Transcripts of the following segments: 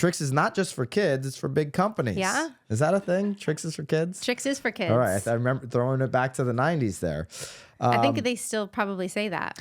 Tricks is not just for kids; it's for big companies. Yeah. Is that a thing? Tricks is for kids. Tricks is for kids. All right, I remember throwing it back to the '90s there. I think they still probably say that.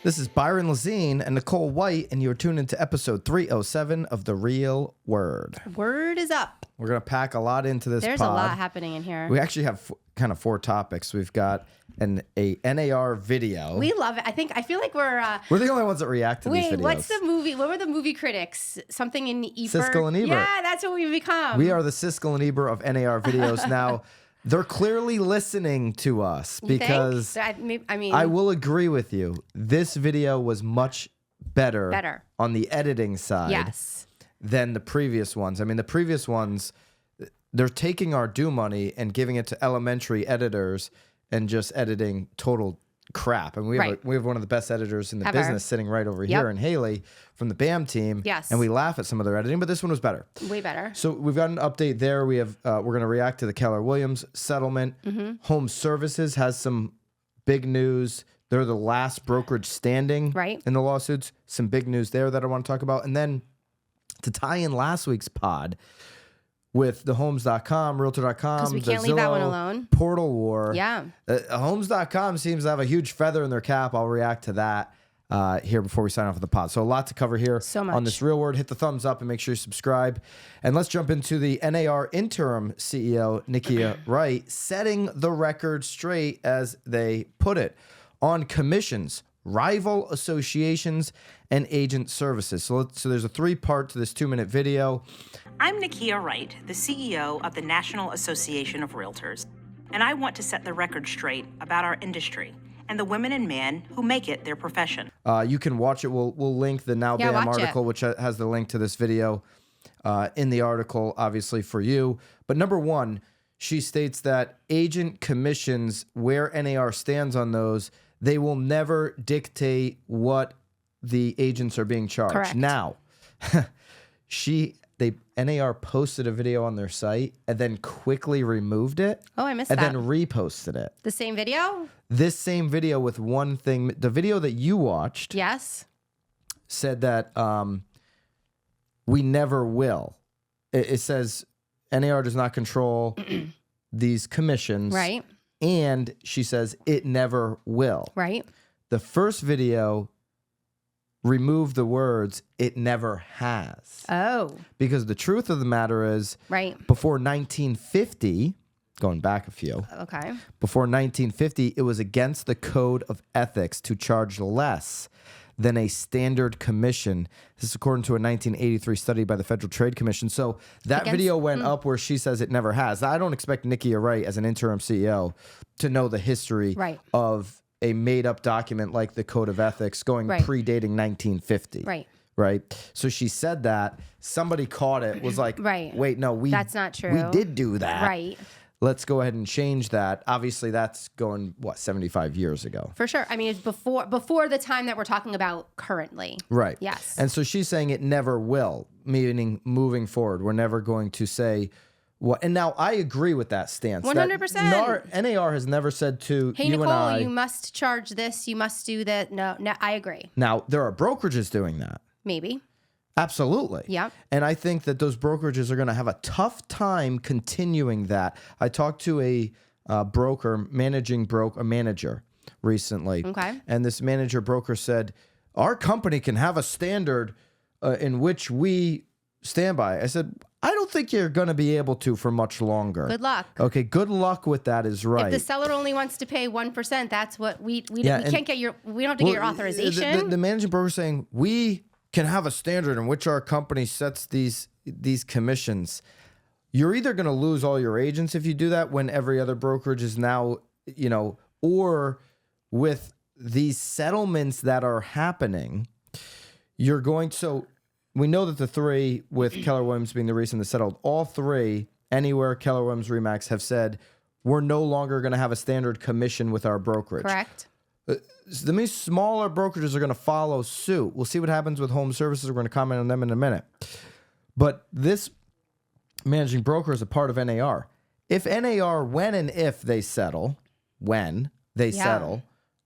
This is Byron Lazine and Nicole White, and you're tuned into episode 307 of The Real Word. Word is up. We're going to pack a lot into this There's pod. a lot happening in here. We actually have kind of 4 topics. We've got a NAR video. We love it. I feel like we're the only ones that react to these videos. Wait, what's the movie? What were the movie critics? Something in Ebert? Siskel and Ebert. Yeah, that's what we've become. We are the Siskel and Ebert of NAR videos. Now, they're clearly listening to us because I will agree with you. This video was much better on the editing side than the previous ones. I mean, the previous ones, they're taking our due money and giving it to elementary editors and just editing total crap. And we have one of the best editors in the business sitting right over here in Haley from the BAM team. Yes. And we laugh at some of their editing, but this one was better. Way better. So we've got an update there. We have we're going to react to the Keller Williams settlement. HomeServices has some big news. They're the last brokerage standing in the lawsuits. Some big news there that I want to talk about. And then to tie in last week's pod with the homes.com, realtor.com, because we can't leave that one alone. Portal war. Yeah. Homes.com seems to have a huge feather in their cap. I'll react to that here before we sign off with the pod. So a lot to cover here on this Real Word. Hit the thumbs up and make sure you subscribe. And let's jump into the NAR Interim CEO, Nicole Wright, setting the record straight, as they put it, on commissions, rival associations, and agent services. So there's a 3-part to this 2-minute video. I'm Nicole Wright, the CEO of the National Association of Realtors, and I want to set the record straight about our industry and the women and men who make it their profession. You can watch it. We'll link the Now BAM article, which has the link to this video in the article, obviously, for you. But number 1, she states that agent commissions, where NAR stands on those, they will never dictate what the agents are being charged. Correct. Now, NAR posted a video on their site and then quickly removed it. Oh, I missed that. And then reposted it. The same video? This same video with one thing. The video that you watched said that we never will. It says NAR does not control these commissions. Right. And she says it never will. Right. The first video removed the words "it never has." Oh. Because the truth of the matter is, before 1950, going back a few, before 1950, it was against the code of ethics to charge less than a standard commission. This is according to a 1983 study by the Federal Trade Commission. So that video went up where she says it never has. I don't expect Nicole Wright, as an interim CEO, to know the history of a made-up document like the Code of Ethics going predating 1950. Right? So she said that. Somebody caught it, was like, wait, no, that's not true. We did do that. Right. Let's go ahead and change that. Obviously, that's going, 75 years ago? For sure. I mean, it's before the time that we're talking about currently. Right. Yes. And so she's saying it never will, meaning moving forward, we're never going to say what. And now I agree with that stance. 100%. NAR has never said to hey, you Nicole, and I, you must charge this, you must do that. No, I agree. Now, there are brokerages doing that. Maybe. Absolutely. Yeah. And I think that those brokerages are going to have a tough time continuing that. I talked to a manager recently. Okay. And this broker said, our company can have a standard in which we stand by. I said, I don't think you're going to be able to for much longer. Good luck. Okay, good luck with that is right. If the seller only wants to pay 1%, that's what we can't get we don't have to get your authorization. The managing broker is saying, we can have a standard in which our company sets these commissions. You're either going to lose all your agents if you do that, when every other brokerage is now, or with these settlements that are happening, you're going. So we know that the 3, with Keller Williams being the reason they settled, all 3, anywhere Keller Williams Remax, have said, we're no longer going to have a standard commission with our brokerage. Correct. The smaller brokerages are going to follow suit. We'll see what happens with HomeServices. We're going to comment on them in a minute. But this managing broker is a part of NAR. If NAR, when and if they settle, settle,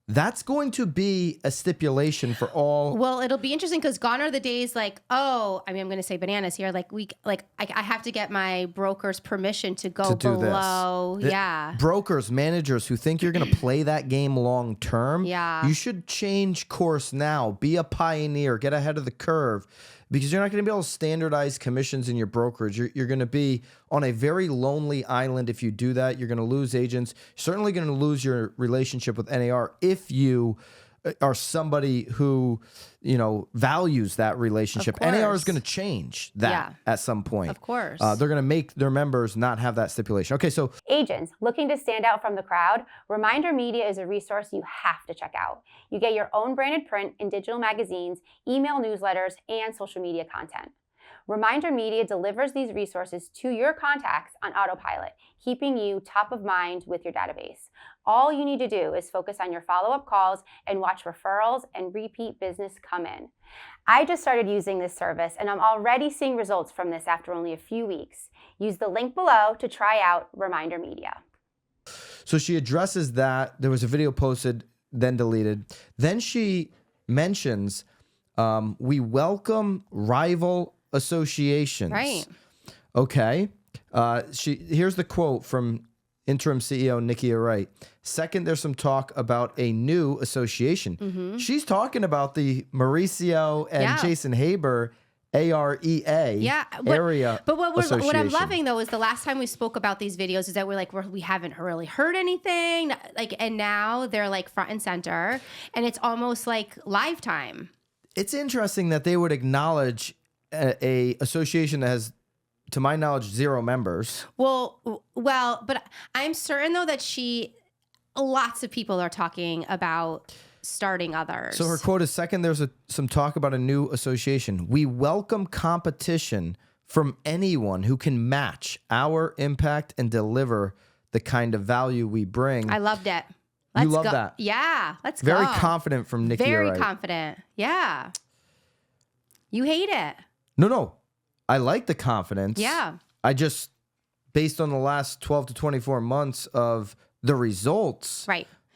that's going to be a stipulation for all. Well, it'll be interesting because gone are the days like, I'm going to say bananas here. I have to get my broker's permission to go below. Brokers, managers who think you're going to play that game long term. Yeah. You should change course now. Be a pioneer. Get ahead of the curve. Because you're not going to be able to standardize commissions in your brokerage. You're going to be on a very lonely island if you do that. You're going to lose agents. You're certainly going to lose your relationship with NAR if you are somebody who, values that relationship. NAR is going to change that at some point. Of course. They're going to make their members not have that stipulation. Okay, so agents looking to stand out from the crowd, Reminder Media is a resource you have to check out. You get your own branded print in digital magazines, email newsletters, and social media content. Reminder Media delivers these resources to your contacts on autopilot, keeping you top of mind with your database. All you need to do is focus on your follow-up calls and watch referrals and repeat business come in. I just started using this service and I'm already seeing results from this after only a few weeks. Use the link below to try out Reminder Media. So she addresses that. There was a video posted, then deleted. Then she mentions, we welcome rival associations. Right. Okay. Here's the quote from Interim CEO Nikia Wright. Second, there's some talk about a new association. Mm-hmm. She's talking about the Mauricio and Jason Haber AREA area. But what I'm loving though is the last time we spoke about these videos is that we haven't really heard anything. And now they're like front and center, and it's almost like live time. It's interesting that they would acknowledge a association that has, to my knowledge, 0 members. Well, but I'm certain though that lots of people are talking about starting others. So her quote is, second, there's some talk about a new association. We welcome competition from anyone who can match our impact and deliver the kind of value we bring. I loved it. You love that? Yeah, let's go. Very confident from Nikia Very Wright. confident. Yeah. You hate it. No. I like the confidence. Yeah. I just, based on the last 12 to 24 months of the results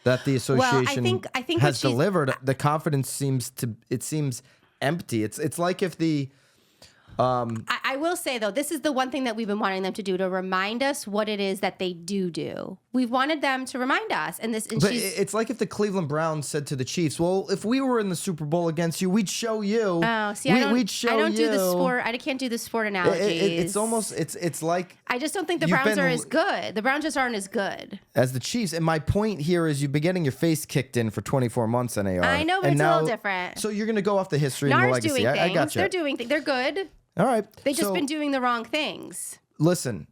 that the association I think has delivered, the confidence seems empty. It's like if the... I will say, though, this is the one thing that we've been wanting them to do, to remind us what it is that they do. We've wanted them to remind us. But it's like if the Cleveland Browns said to the Chiefs, well, if we were in the Super Bowl against you, we'd show you. Oh, see, I don't do the sport. I can't do the sport analogies. It's almost, it's like... I just don't think the Browns are as good. The Browns just aren't as good as the Chiefs. And my point here is you've been getting your face kicked in for 24 months in AR. I know, but it's a little different. So you're going to go off the history and the legacy. Doing things. I got you. They're doing things. They're good. All right. They've just been doing the wrong things. Listen,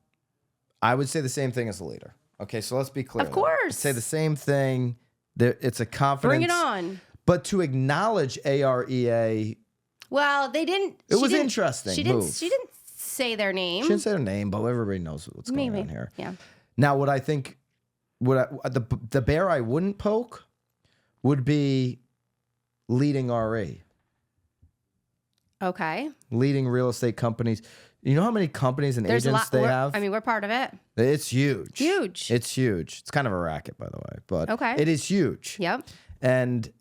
I would say the same thing as the leader. Okay, so let's be clear. Of course. I'd say the same thing. It's a confidence. Bring it on. But to acknowledge AREA... Well, they didn't... It was interesting. She didn't say their name. She didn't say their name, but everybody knows what's going on here. Yeah. Now, what I think... the bear I wouldn't poke would be leading RE. Okay. Leading real estate companies. You know how many companies and agents they have? I mean, we're part of it. It's huge. Huge. It's huge. It's kind of a racket, by the way, but it is huge. Yep. And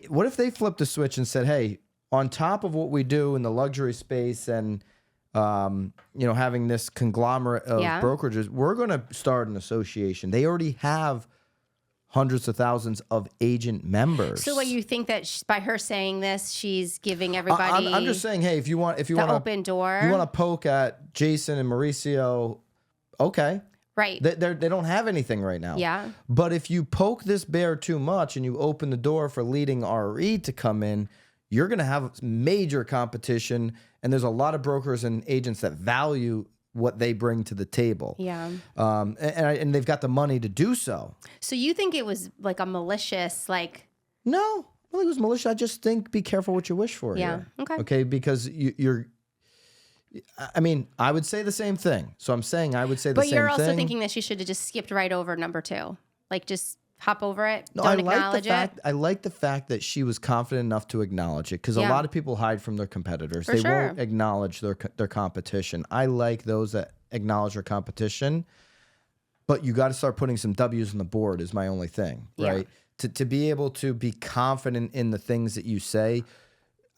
what if they flipped a switch and said, hey, on top of what we do in the luxury space and having this conglomerate of brokerages, we're going to start an association. They already have hundreds of thousands of agent members. So, what you think that by her saying this, she's giving everybody? I'm just saying, hey, if you want to open door, you want to poke at Jason and Mauricio, okay, right? They don't have anything right now. Yeah. But if you poke this bear too much and you open the door for leading RE to come in, you're going to have major competition, and there's a lot of brokers and agents that value what they bring to the table. Yeah. And they've got the money to do so. So you think it was like a malicious, like... No, I don't think it was malicious. I just think be careful what you wish for. Yeah. Here. Okay. Okay, because you're... I mean, I would say the same thing. So I'm saying I would say the same thing. But you're also thinking that she should have just skipped right over number 2. Like, just hop over it. No, Don't acknowledge it. I like the fact that she was confident enough to acknowledge it, because a lot of people hide from their competitors. They won't acknowledge their competition. I like those that acknowledge their competition, but you got to start putting some W's on the board is my only thing, right? To be able to be confident in the things that you say.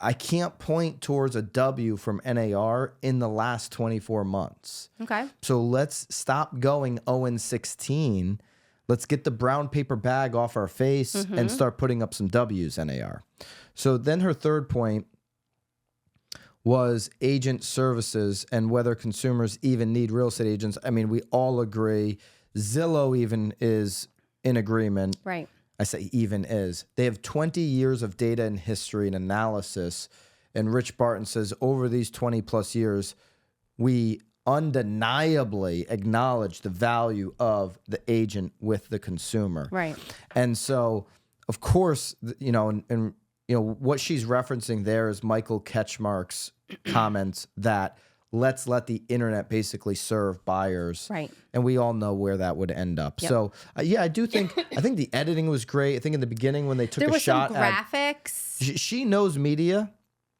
I can't point towards a W from NAR in the last 24 months. Okay. So let's stop going 0-16. Let's get the brown paper bag off our face and start putting up some W's, NAR. So then her third point was agent services and whether consumers even need real estate agents. I mean, we all agree. Zillow even is in agreement. Right. I say even is. They have 20 years of data and history and analysis. And Rich Barton says over these 20 plus years, we undeniably acknowledge the value of the agent with the consumer. Right. And so, of course, you know, and you know, what she's referencing there is Michael Ketchmark's comments that let's let the internet basically serve buyers. Right. And we all know where that would end up. Yep. So, yeah, I think the editing was great. I think in the beginning when they took a shot at graphics. She knows media,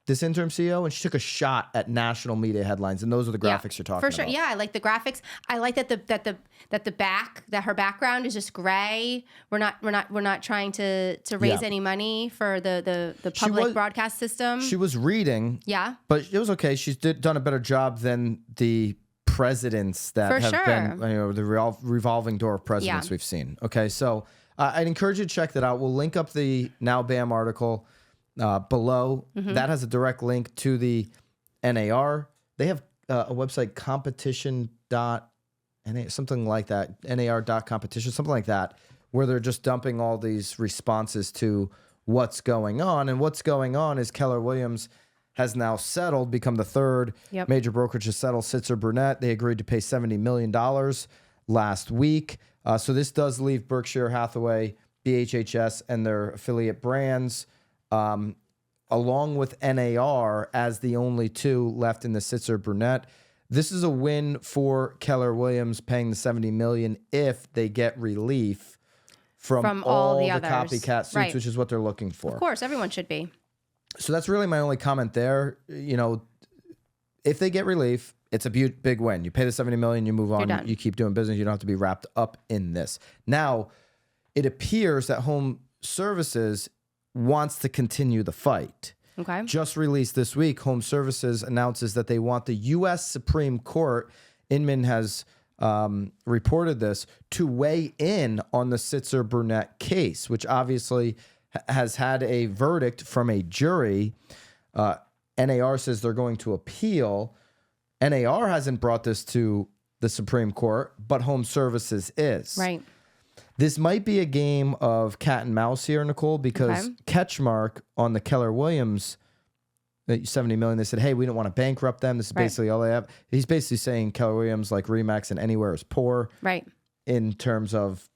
this interim CEO, and she took a shot at national media headlines, and those are the graphics you're talking about. For sure. Yeah, I like the graphics. I like that her background is just gray. We're not trying to raise any money for the public broadcast system. She was reading. Yeah. But it was okay. She's done a better job than the presidents that been, you know, the revolving door of presidents we've seen. Okay, so I'd encourage you to check that out. We'll link up the Now BAM article below. That has a direct link to the NAR. They have a website, something like that, NAR.competition, something like that, where they're just dumping all these responses to what's going on. And what's going on is Keller Williams has now settled, become the third major brokerage to settle Sitzer Burnett. They agreed to pay $70 million last week. So this does leave Berkshire Hathaway, BHHS, and their affiliate brands along with NAR as the only two left in the Sitzer Burnett. This is a win for Keller Williams, paying the $70 million if they get relief from all the copycat suits, which is what they're looking for. Of course, everyone should be. So that's really my only comment there. You know, if they get relief, it's a big win. You pay the $70 million, you move on, you keep doing business. You don't have to be wrapped up in this. Now, it appears that HomeServices wants to continue the fight. Okay. Just released this week, HomeServices announces that they want the U.S. Supreme Court, Inman has reported this, to weigh in on the Sitzer Burnett case, which obviously has had a verdict from a jury. NAR says they're going to appeal. NAR hasn't brought this to the Supreme Court, but HomeServices is. Right. This might be a game of cat and mouse here, Nicole, because Ketchmark on the Keller Williams $70 million, they said, hey, we don't want to bankrupt them. This is basically all they have. He's basically saying Keller Williams, like Remax and Anywhere, is poor. Right. In terms of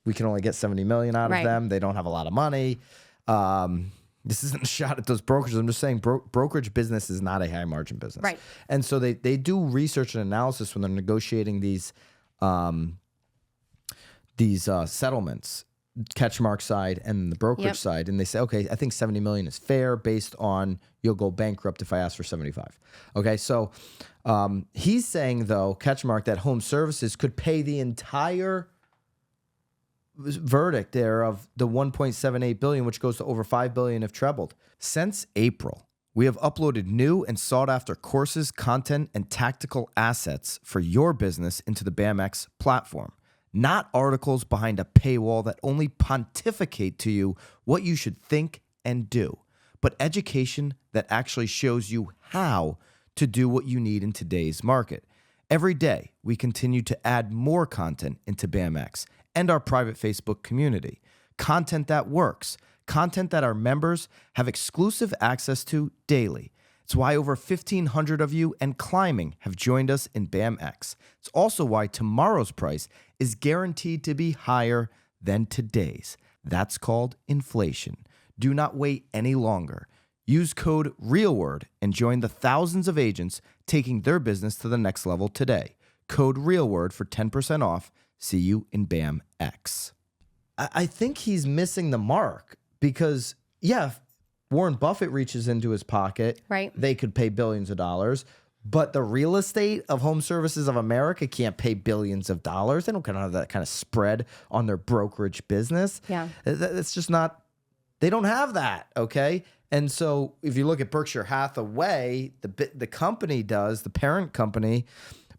we can only get $70 million out of them. They don't have a lot of money. This isn't a shot at those brokerages. I'm just saying brokerage business is not a high margin business. Right. And so they do research and analysis when they're negotiating these settlements, Ketchmark side and the brokerage side, and they say, okay, I think $70 million is fair based on you'll go bankrupt if I ask for 75. Okay, so he's saying though, Ketchmark, that HomeServices could pay the entire verdict there of the $1.78 billion, which goes to over $5 billion if trebled. Since April, we have uploaded new and sought after courses, content, and tactical assets for your business into the BAMX platform. Not articles behind a paywall that only pontificate to you what you should think and do, but education that actually shows you how to do what you need in today's market. Every day, we continue to add more content into BAMX and our private Facebook community. Content that works, content that our members have exclusive access to daily. It's why over 1,500 of you and climbing have joined us in BAMX. It's also why tomorrow's price is guaranteed to be higher than today's. That's called inflation. Do not wait any longer. Use code REALWORD and join the thousands of agents taking their business to the next level today. Code REALWORD for 10% off. See you in BAMX. I think he's missing the mark because, yeah, if Warren Buffett reaches into his pocket, right? They could pay billions of dollars, but the real estate of Home Services of America can't pay billions of dollars. They don't have that kind of spread on their brokerage business. Yeah. It's just not, they don't have that, okay? And so if you look at Berkshire Hathaway, the company does, the parent company,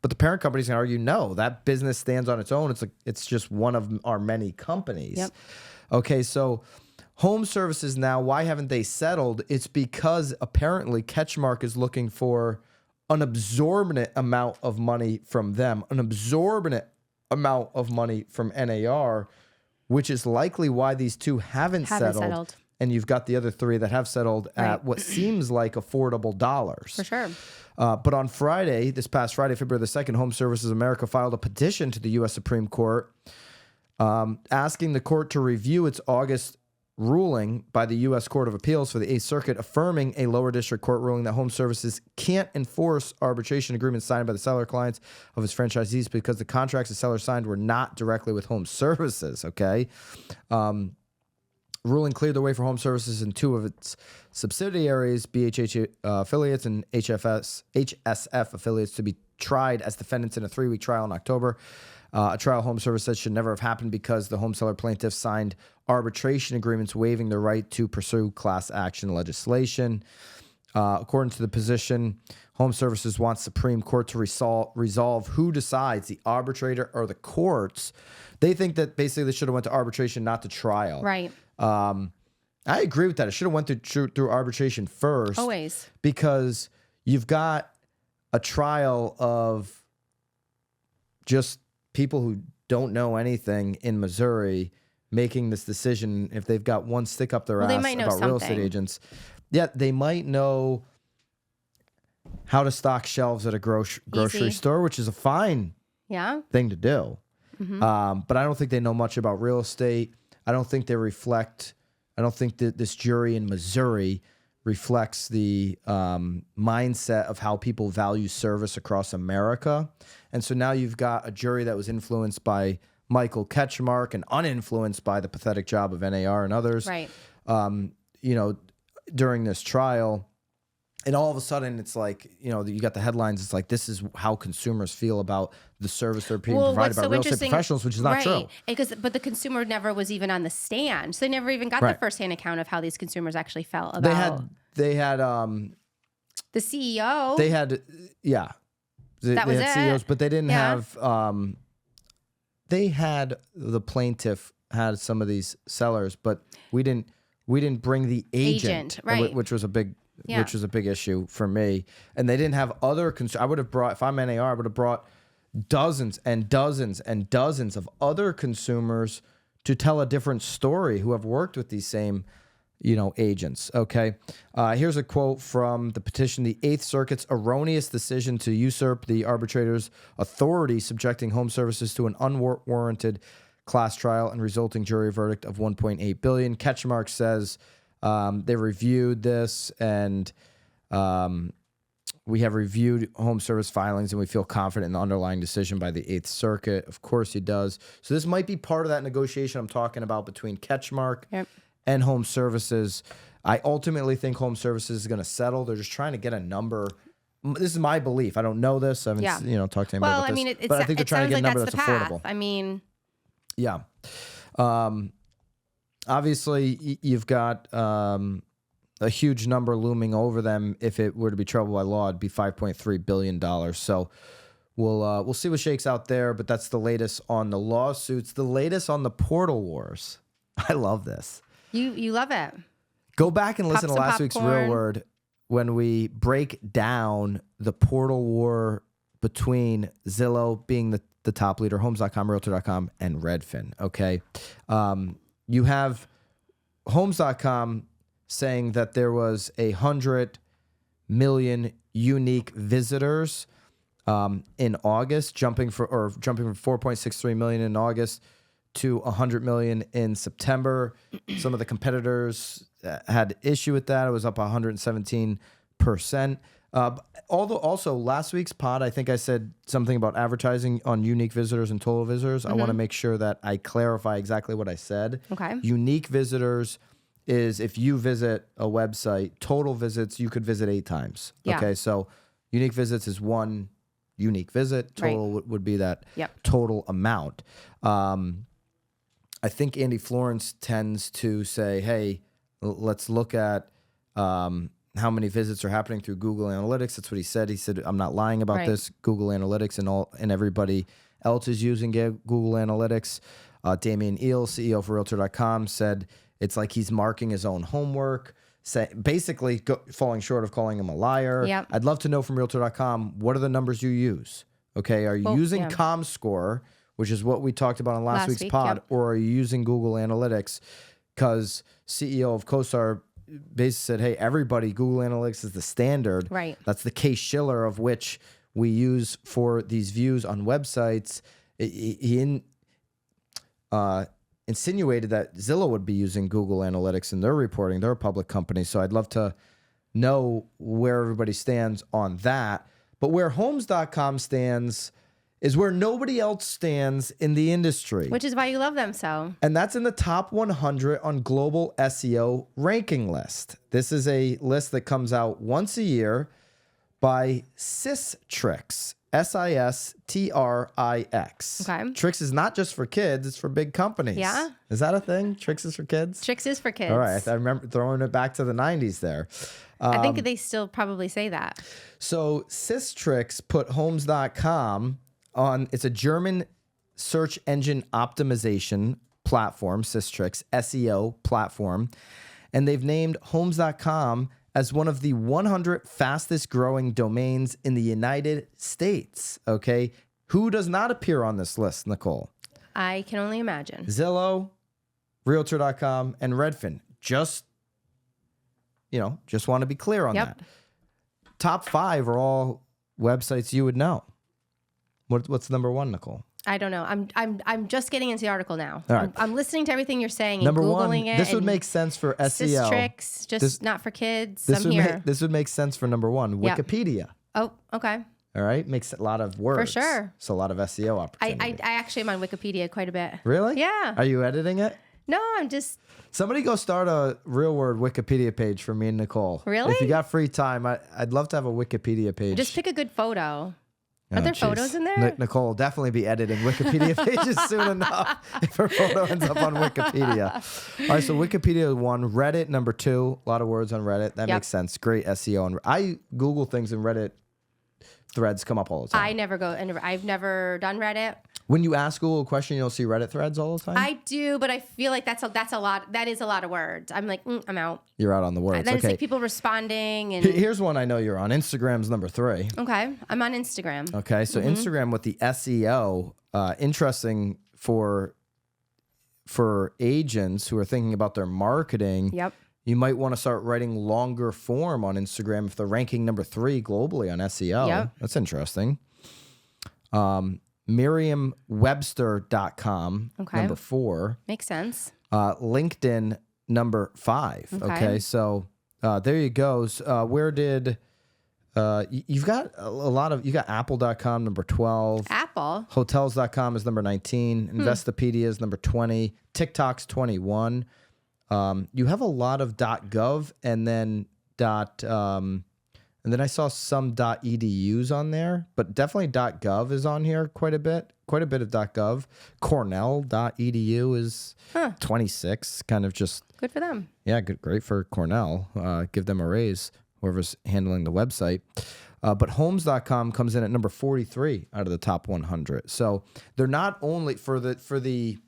but the parent company's gonna argue, no, that business stands on its own. It's just one of our many companies. Yep. Okay, so Home Services now, why haven't they settled? It's because apparently Ketchmark is looking for an absorbent amount of money from them, an absorbent amount of money from NAR, which is likely why these two haven't settled. And you've got the other three that have settled at what seems like affordable dollars. For sure. But on Friday, this past Friday, February the 2nd, Home Services America filed a petition to the U.S. Supreme Court asking the court to review its August ruling by the U.S. Court of Appeals for the 8th Circuit, affirming a lower district court ruling that Home Services can't enforce arbitration agreements signed by the seller clients of its franchisees because the contracts the seller signed were not directly with Home Services, okay? Ruling cleared the way for Home Services and two of its subsidiaries, BHH affiliates and HSF affiliates, to be tried as defendants in a 3-week trial in October. A trial Home Service says should never have happened because the home seller plaintiffs signed arbitration agreements waiving the right to pursue class action legislation. According to the position, Home Services wants Supreme Court to resolve who decides, the arbitrator or the courts. They think that basically they should have went to arbitration, not to trial. Right. I agree with that. It should have went through arbitration first. Always. Because you've got a trial of just people who don't know anything in Missouri making this decision if they've got one stick up their ass about real estate agents. Yeah, they might know how to stock shelves at a grocery store, which is a fine thing to do. Mm-hmm. But I don't think they know much about real estate. I don't think they reflect. I don't think that this jury in Missouri reflects the mindset of how people value service across America. And so now you've got a jury that was influenced by Michael Ketchmark and uninfluenced by the pathetic job of NAR and others. Right. During this trial. And all of a sudden, it's like, you got the headlines. It's like, this is how consumers feel about the service they're being provided by real estate professionals, which is not true. But the consumer never was even on the stand. So they never even got the firsthand account of how these consumers actually felt about. They had the CEO. They had, they had CEOs, but they didn't have, they had the plaintiff had some of these sellers, but we didn't bring the agent, which was a big issue for me. And they didn't have other I would have brought, if I'm NAR, I would have brought dozens and dozens and dozens of other consumers to tell a different story who have worked with these same, agents. Okay. Here's a quote from the petition. The 8th Circuit's erroneous decision to usurp the arbitrator's authority, subjecting Home Services to an unwarranted class trial and resulting jury verdict of $1.8 billion. Ketchmark says they reviewed this and we have reviewed Home Service filings and we feel confident in the underlying decision by the 8th Circuit. Of course he does. So this might be part of that negotiation I'm talking about between Ketchmark and Home Services. I ultimately think Home Services is going to settle. They're just trying to get a number. This is my belief. I don't know this. I haven't talked to anybody about this. But I think they're trying to get a number that's affordable. I mean... Yeah. Obviously, you've got a huge number looming over them. If it were to be troubled by law, it'd be $5.3 billion. So we'll see what shakes out there, but that's the latest on the lawsuits. The latest on the portal wars. I love this. You love it. Go back and listen to last week's Real Word when we break down the portal war between Zillow being the top leader, Homes.com, Realtor.com, and Redfin, okay? You have Homes.com saying that there was 100 million unique visitors in August, jumping from 4.63 million in August to 100 million in September. Some of the competitors had issue with that. It was up 117%. Although also last week's pod, I think I said something about advertising on unique visitors and total visitors. I want to make sure that I clarify exactly what I said. Okay. Unique visitors is if you visit a website, total visits, you could visit 8 times. Yeah. Okay. So unique visits is one unique visit. Total would be that total amount. I think Andy Florence tends to say, hey, let's look at how many visits are happening through Google Analytics. That's what he said. He said, I'm not lying about this. Google Analytics and everybody else is using Google Analytics. Damian Eel, CEO for Realtor.com, said it's like he's marking his own homework, basically falling short of calling him a liar. Yep. I'd love to know from Realtor.com, what are the numbers you use? Okay, are you using ComScore, which is what we talked about on last week's pod, or are you using Google Analytics? Because CEO of CoStar basically said, hey, everybody, Google Analytics is the standard. Right. That's the Case-Shiller of which we use for these views on websites. He insinuated that Zillow would be using Google Analytics in their reporting. They're a public company. So I'd love to know where everybody stands on that. But where Homes.com stands is where nobody else stands in the industry. Which is why you love them so. And that's in the top 100 on Global SEO ranking list. This is a list that comes out once a year by Sistrix, Sistrix. Okay. Trix is not just for kids, it's for big companies. Yeah. Is that a thing? Trix is for kids? Trix is for kids. All right. I remember throwing it back to the 90s there. I think they still probably say that. So Sistrix put Homes.com on, it's a German search engine optimization platform, Sistrix, SEO platform. And they've named Homes.com as one of the 100 fastest growing domains in the United States. Okay. Who does not appear on this list, Nicole? I can only imagine. Zillow, Realtor.com, and Redfin. Just want to be clear on that. Top 5 are all websites you would know. What's number 1, Nicole? I don't know. I'm just getting into the article now. All right. I'm listening to everything you're saying and Number Googling 1, it. this would make sense for SEO. Sistrix, just not for kids. This would make sense for number 1, Wikipedia. Oh, okay. All right, makes a lot of words. For sure. So a lot of SEO opportunity. I actually am on Wikipedia quite a bit. Really? Yeah. Are you editing it? No, I'm just... Somebody go start a Real Word Wikipedia page for me and Nicole. Really? If you got free time, I'd love to have a Wikipedia page. Just pick a good photo. Are there photos in there? Nicole will definitely be editing Wikipedia pages soon enough if her photo ends up on Wikipedia. All right, so Wikipedia 1, Reddit number 2. A lot of words on Reddit. That makes sense. Great SEO. I Google things and Reddit threads come up all the time. I've never done Reddit. When you ask Google a question, you don't see Reddit threads all the time? I do, but I feel like that's a lot. That is a lot of words. I'm like, I'm out. You're out on the words. And then it's like people responding. And here's one I know you're on. Instagram's number 3. Okay. I'm on Instagram. Okay. So Instagram with the SEO, interesting for agents who are thinking about their marketing. Yep. You might want to start writing longer form on Instagram if they're ranking number 3 globally on SEO. Yep. That's interesting. Merriam-Webster.com, number 4. Makes sense. LinkedIn, number 5. Okay. So there you go. Where did you've got you got Apple.com, number 12. Apple. Hotels.com is number 19. Investopedia is number 20. TikTok's 21. You have a lot of .gov and then and then I saw some .edus on there, but definitely .gov is on here quite a bit of .gov. Cornell.edu is 26, kind of just good for them. Yeah, great for Cornell. Give them a raise, whoever's handling the website. But Homes.com comes in at number 43 out of the top 100. So they're not only for the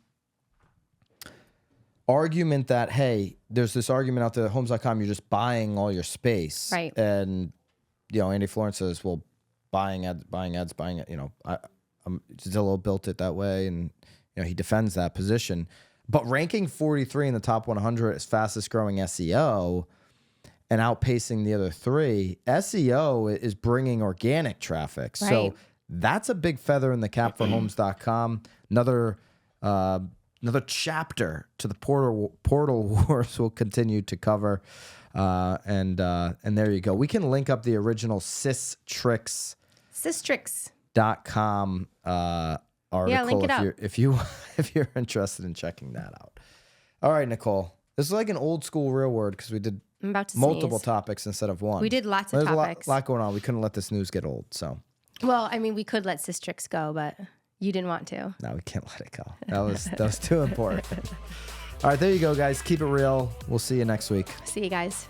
argument that, hey, there's this argument out there that Homes.com, you're just buying all your space. Right. And, Andy Florence says, well, buying ads. Zillow built it that way. And, he defends that position. But ranking 43 in the top 100 as fastest growing SEO and outpacing the other 3, SEO is bringing organic traffic. Right. So that's a big feather in the cap for Homes.com. Another another chapter to the portal wars we'll continue to cover. And there you go. We can link up the original Sistrix.com article link it up. if you're interested in checking that out. All right, Nicole. This is like an old school real word because we did multiple topics instead of one. We did lots of topics. A lot going on. We couldn't let this news get old. So, well, I mean, we could let Sistrix go, but you didn't want to. No, we can't let it go. That was too important. All right, there you go, guys. Keep it real. We'll see you next week. See you guys.